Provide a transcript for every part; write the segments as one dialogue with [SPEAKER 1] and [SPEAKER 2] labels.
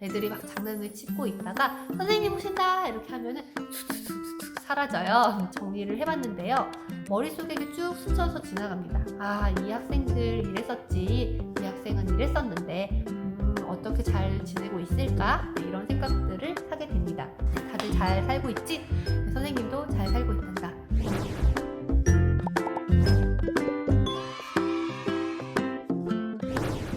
[SPEAKER 1] 애들이 막 장난을 치고 있다가 선생님 오신다 이렇게 하면은 사라져요. 정리를 해봤는데요. 머릿속에 쭉 스쳐서 지나갑니다. 아, 이 학생들 이랬었지, 이 학생은 이랬었는데 어떻게 잘 지내고 있을까? 네, 이런 생각들을 하게 됩니다. 다들 잘 살고 있지? 선생님도 잘 살고 있단다.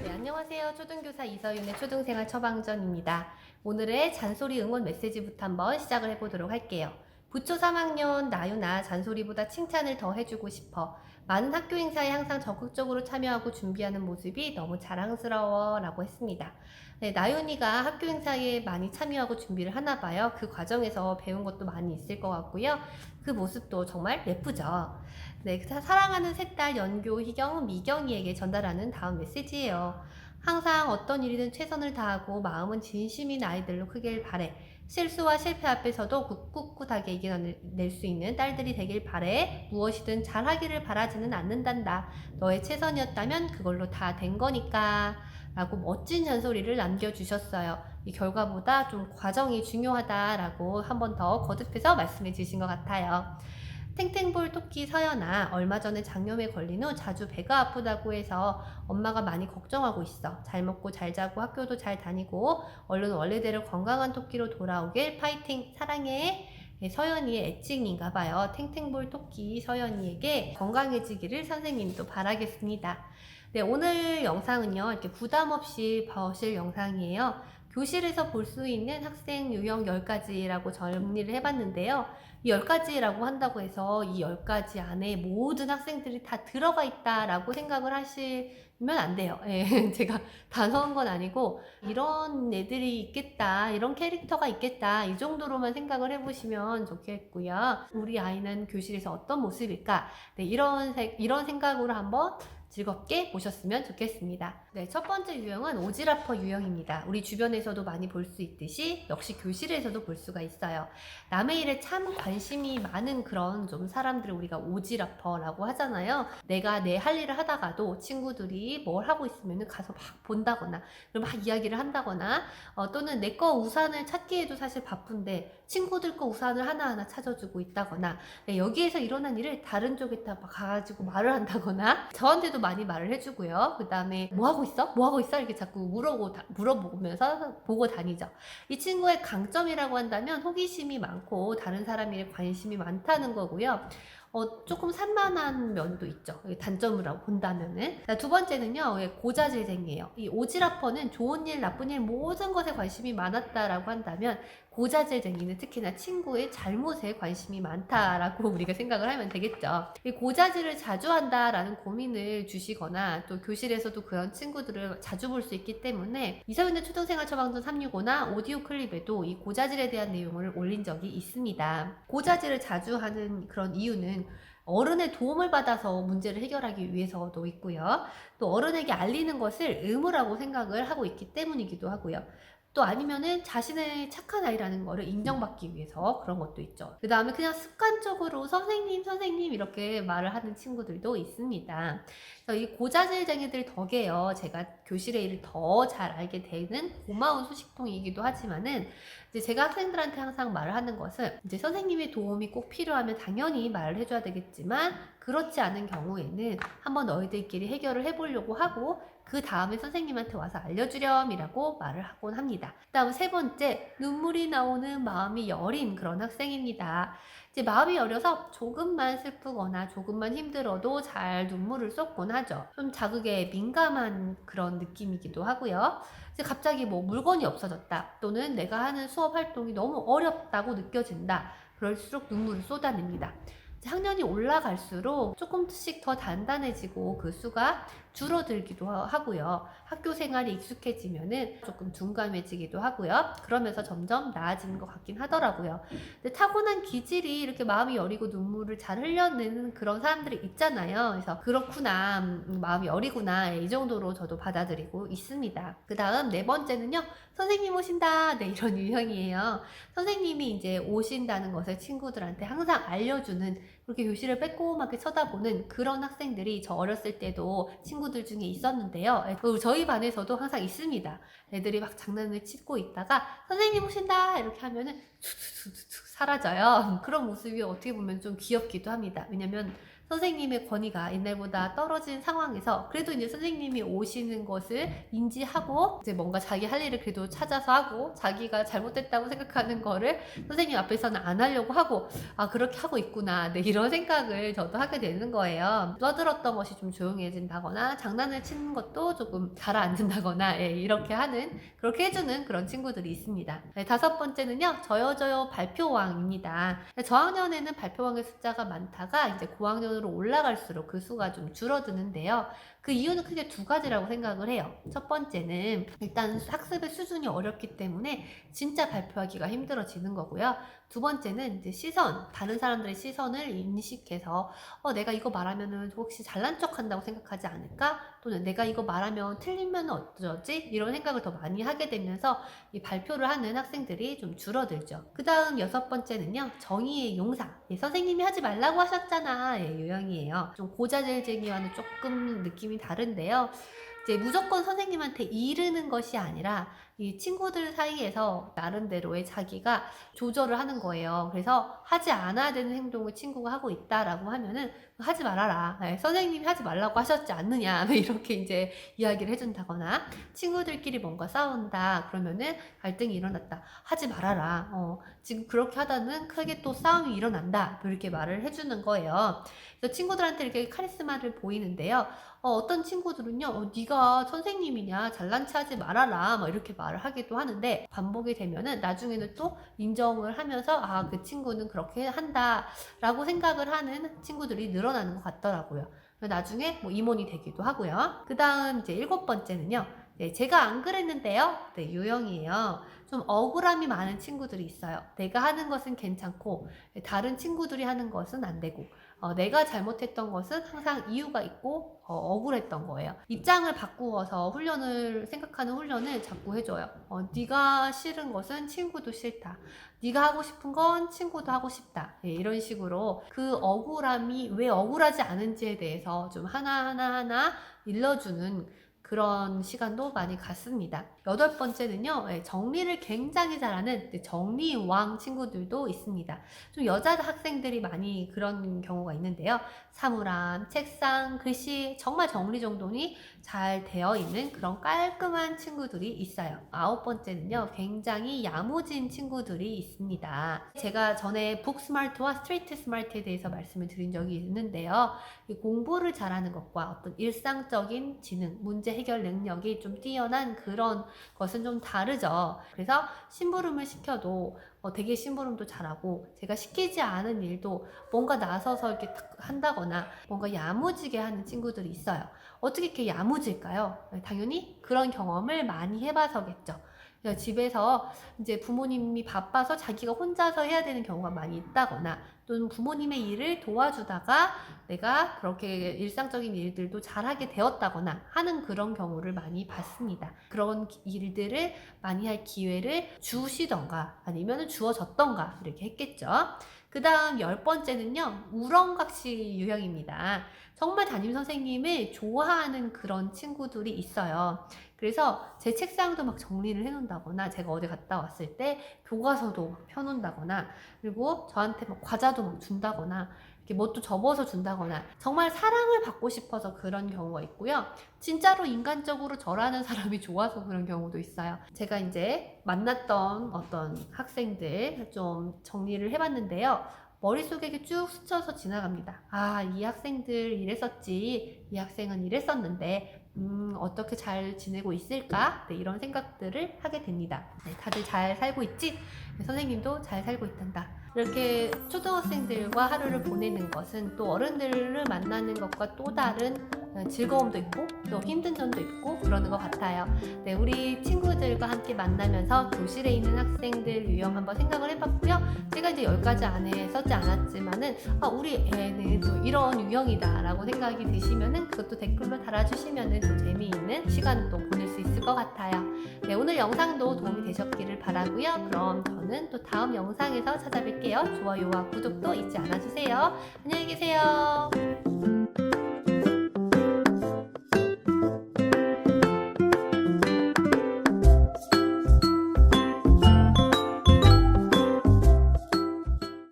[SPEAKER 1] 네, 안녕하세요. 초등교사 이서윤의 초등생활 처방전입니다. 오늘의 잔소리 응원 메시지부터 한번 시작을 해보도록 할게요. 부초 3학년 나윤아, 잔소리보다 칭찬을 더 해주고 싶어. 많은 학교 행사에 항상 적극적으로 참여하고 준비하는 모습이 너무 자랑스러워 라고 했습니다. 네, 나윤이가 학교 행사에 많이 참여하고 준비를 하나 봐요. 그 과정에서 배운 것도 많이 있을 것 같고요. 그 모습도 정말 예쁘죠. 네, 사랑하는 셋딸 연교, 희경, 미경이에게 전달하는 다음 메시지예요. 항상 어떤 일이든 최선을 다하고 마음은 진심인 아이들로 크길 바래. 실수와 실패 앞에서도 꿋꿋하게 이겨낼 수 있는 딸들이 되길 바래. 무엇이든 잘하기를 바라지는 않는단다. 너의 최선이었다면 그걸로 다 된 거니까. 라고 멋진 잔소리를 남겨주셨어요. 이 결과보다 좀 과정이 중요하다라고 한 번 더 거듭해서 말씀해 주신 것 같아요. 탱탱볼 토끼 서연아, 얼마 전에 장염에 걸린 후 자주 배가 아프다고 해서 엄마가 많이 걱정하고 있어. 잘 먹고 잘 자고 학교도 잘 다니고 얼른 원래대로 건강한 토끼로 돌아오길 파이팅. 사랑해. 서연이의 애칭인가 봐요. 탱탱볼 토끼 서연이에게 건강해지기를 선생님도 바라겠습니다. 네, 오늘 영상은요, 이렇게 부담 없이 보실 영상이에요. 교실에서 볼 수 있는 학생 유형 10가지라고 정리를 해봤는데요. 이 10가지라고 한다고 해서 이 10가지 안에 모든 학생들이 다 들어가 있다라고 생각을 하시면 안 돼요. 예, 제가 다 넣은 건 아니고 이런 애들이 있겠다, 이런 캐릭터가 있겠다, 이 정도로만 생각을 해보시면 좋겠고요. 우리 아이는 교실에서 어떤 모습일까? 네, 이런 생각으로 한번 즐겁게 보셨으면 좋겠습니다. 네, 첫 번째 유형은 오지라퍼 유형입니다. 우리 주변에서도 많이 볼 수 있듯이 역시 교실에서도 볼 수가 있어요. 남의 일에 참 관심이 많은 그런 좀 사람들을 우리가 오지라퍼라고 하잖아요. 내가 내 할 일을 하다가도 친구들이 뭘 하고 있으면 가서 막 본다거나 막 이야기를 한다거나 또는 내 거 우산을 찾기에도 사실 바쁜데 친구들 거 우산을 하나하나 찾아주고 있다거나 네, 여기에서 일어난 일을 다른 쪽에다 가가지고 말을 한다거나 저한테도 많이 말을 해주고요. 그 다음에 뭐 하고 있어? 뭐 하고 있어? 이렇게 자꾸 물어보면서 보고 다니죠. 이 친구의 강점이라고 한다면 호기심이 많고 다른 사람 일에 관심이 많다는 거고요. 조금 산만한 면도 있죠. 단점이라고 본다면은. 두 번째는요, 고자질쟁이에요. 이 오지라퍼는 좋은 일, 나쁜 일 모든 것에 관심이 많았다라고 한다면 고자질쟁이는 특히나 친구의 잘못에 관심이 많다라고 우리가 생각을 하면 되겠죠. 이 고자질을 자주 한다라는 고민을 주시거나 또 교실에서도 그런 친구들을 자주 볼 수 있기 때문에 이서윤의 초등생활 처방전 365나 오디오 클립에도 이 고자질에 대한 내용을 올린 적이 있습니다. 고자질을 자주 하는 그런 이유는 어른의 도움을 받아서 문제를 해결하기 위해서도 있고요. 또 어른에게 알리는 것을 의무라고 생각을 하고 있기 때문이기도 하고요. 또 아니면은 자신의 착한 아이라는 거를 인정받기 위해서 그런 것도 있죠. 그 다음에 그냥 습관적으로 선생님 이렇게 말을 하는 친구들도 있습니다. 그래서 이 고자질쟁이들 덕에요, 제가 교실의 일을 더 잘 알게 되는 고마운 소식통이기도 하지만은 이제 제가 학생들한테 항상 말을 하는 것은 이제 선생님의 도움이 꼭 필요하면 당연히 말을 해줘야 되겠지만 그렇지 않은 경우에는 한번 너희들끼리 해결을 해보려고 하고 그 다음에 선생님한테 와서 알려주렴이라고 말을 하곤 합니다. 그 다음 세 번째, 눈물이 나오는 마음이 여린 그런 학생입니다. 이제 마음이 여려서 조금만 슬프거나 조금만 힘들어도 잘 눈물을 쏟곤 하죠. 좀 자극에 민감한 그런 느낌이기도 하고요. 이제 갑자기 뭐 물건이 없어졌다 또는 내가 하는 수업 활동이 너무 어렵다고 느껴진다. 그럴수록 눈물을 쏟아냅니다. 학년이 올라갈수록 조금씩 더 단단해지고 그 수가 줄어들기도 하고요. 학교 생활이 익숙해지면은 조금 둔감해지기도 하고요. 그러면서 점점 나아지는 것 같긴 하더라고요. 근데 타고난 기질이 이렇게 마음이 여리고 눈물을 잘 흘려내는 그런 사람들이 있잖아요. 그래서 그렇구나, 마음이 여리구나, 이 정도로 저도 받아들이고 있습니다. 그 다음 네 번째는요, 선생님 오신다. 네, 이런 유형이에요. 선생님이 이제 오신다는 것을 친구들한테 항상 알려주는 그렇게 교실을 빼꼼하게 쳐다보는 그런 학생들이 저 어렸을 때도 친구들 중에 있었는데요. 그리고 저희 반에서도 항상 있습니다. 애들이 막 장난을 치고 있다가 선생님 오신다 이렇게 하면은 툭툭툭툭 사라져요. 그런 모습이 어떻게 보면 좀 귀엽기도 합니다. 왜냐면 선생님의 권위가 옛날보다 떨어진 상황에서 그래도 이제 선생님이 오시는 것을 인지하고 이제 뭔가 자기 할 일을 그래도 찾아서 하고 자기가 잘못됐다고 생각하는 거를 선생님 앞에서는 안 하려고 하고 아 그렇게 하고 있구나 네, 이런 생각을 저도 하게 되는 거예요. 떠들었던 것이 좀 조용해진다거나 장난을 치는 것도 조금 가라앉는다거나 예, 이렇게 하는 그렇게 해주는 그런 친구들이 있습니다. 네, 5번째는요 저요 발표왕입니다. 저학년에는 발표왕의 숫자가 많다가 이제 고학년으로 올라갈수록 그 수가 좀 줄어드는데요. 그 이유는 크게 2가지라고 생각을 해요. 첫 번째는 일단 학습의 수준이 어렵기 때문에 진짜 발표하기가 힘들어지는 거고요. 2번째는 이제 시선, 다른 사람들의 시선을 인식해서 내가 이거 말하면은 혹시 잘난 척 한다고 생각하지 않을까? 또는 내가 이거 말하면 틀리면 어쩌지? 이런 생각을 더 많이 하게 되면서 이 발표를 하는 학생들이 좀 줄어들죠. 그 다음 6번째는요. 정의의 용사. 예, 선생님이 하지 말라고 하셨잖아. 예, 유형이에요. 좀 고자질쟁이와는 조금 느낌이 다른데요. 이제 무조건 선생님한테 이르는 것이 아니라 이 친구들 사이에서 나름대로의 자기가 조절을 하는 거예요. 그래서 하지 않아야 되는 행동을 친구가 하고 있다라고 하면은 하지 말아라. 네, 선생님이 하지 말라고 하셨지 않느냐. 이렇게 이제 이야기를 해준다거나 친구들끼리 뭔가 싸운다. 그러면은 갈등이 일어났다. 하지 말아라. 지금 그렇게 하다는 크게 또 싸움이 일어난다. 이렇게 말을 해주는 거예요. 그래서 친구들한테 이렇게 카리스마를 보이는데요. 어떤 친구들은요, 네가 선생님이냐, 잘난 체 하지 말아라, 막 이렇게 말을 하기도 하는데, 반복이 되면은 나중에는 또 인정을 하면서, 아, 그 친구는 그렇게 한다, 라고 생각을 하는 친구들이 늘어나는 것 같더라고요. 나중에 뭐 임원이 되기도 하고요. 그 다음 이제 7번째는요, 네, 제가 안 그랬는데요. 네, 유형이에요. 좀 억울함이 많은 친구들이 있어요. 내가 하는 것은 괜찮고, 다른 친구들이 하는 것은 안 되고, 내가 잘못했던 것은 항상 이유가 있고 억울했던 거예요. 입장을 바꾸어서 생각하는 훈련을 자꾸 해줘요. 네가 싫은 것은 친구도 싫다. 네가 하고 싶은 건 친구도 하고 싶다. 예, 이런 식으로 그 억울함이 왜 억울하지 않은지에 대해서 좀 하나하나 일러주는 그런 시간도 많이 갖습니다. 8번째는요, 정리를 굉장히 잘하는 정리왕 친구들도 있습니다. 좀 여자 학생들이 많이 그런 경우가 있는데요. 사물함, 책상, 글씨, 정말 정리정돈이 잘 되어 있는 그런 깔끔한 친구들이 있어요. 9번째는요, 굉장히 야무진 친구들이 있습니다. 제가 전에 북 스마트와 스트리트 스마트에 대해서 말씀을 드린 적이 있는데요. 공부를 잘하는 것과 어떤 일상적인 지능, 문제 해결 능력이 좀 뛰어난 그런 것은 좀 다르죠. 그래서 심부름을 시켜도 되게 심부름도 잘하고 제가 시키지 않은 일도 뭔가 나서서 이렇게 한다거나 뭔가 야무지게 하는 친구들이 있어요. 어떻게 이렇게 야무질까요? 당연히 그런 경험을 많이 해봐서겠죠. 집에서 이제 부모님이 바빠서 자기가 혼자서 해야 되는 경우가 많이 있다거나 또는 부모님의 일을 도와주다가 내가 그렇게 일상적인 일들도 잘하게 되었다거나 하는 그런 경우를 많이 봤습니다. 그런 일들을 많이 할 기회를 주시던가 아니면 주어졌던가 이렇게 했겠죠. 그 다음 10번째는요. 우렁각시 유형입니다. 정말 담임선생님을 좋아하는 그런 친구들이 있어요. 그래서 제 책상도 막 정리를 해놓는다거나 제가 어디 갔다 왔을 때 교과서도 막 펴놓는다거나 그리고 저한테 막 과자도 막 준다거나 이렇게 뭣도 접어서 준다거나 정말 사랑을 받고 싶어서 그런 경우가 있고요. 진짜로 인간적으로 저라는 사람이 좋아서 그런 경우도 있어요. 제가 이제 만났던 어떤 학생들 좀 정리를 해봤는데요. 머릿속에 이렇게 쭉 스쳐서 지나갑니다. 아, 이 학생들 이랬었지. 이 학생은 이랬었는데 어떻게 잘 지내고 있을까? 네, 이런 생각들을 하게 됩니다. 네, 다들 잘 살고 있지? 네, 선생님도 잘 살고 있단다. 이렇게 초등학생들과 하루를 보내는 것은 또 어른들을 만나는 것과 또 다른 즐거움도 있고 또 힘든 점도 있고 그러는 것 같아요. 네, 우리 친구들과 함께 만나면서 교실에 있는 학생들 유형 한번 생각을 해봤고요. 제가 이제 10가지 안에 썼지 않았지만은 우리 애는 또 이런 유형이다 라고 생각이 드시면은 그것도 댓글로 달아주시면은 좀 재미있는 시간도 보낼 수 있을 것 같아요. 네, 오늘 영상도 도움이 되셨기를 바라고요. 그럼 저는 또 다음 영상에서 찾아뵐게요. 좋아요와 구독도 잊지 않아주세요. 안녕히 계세요.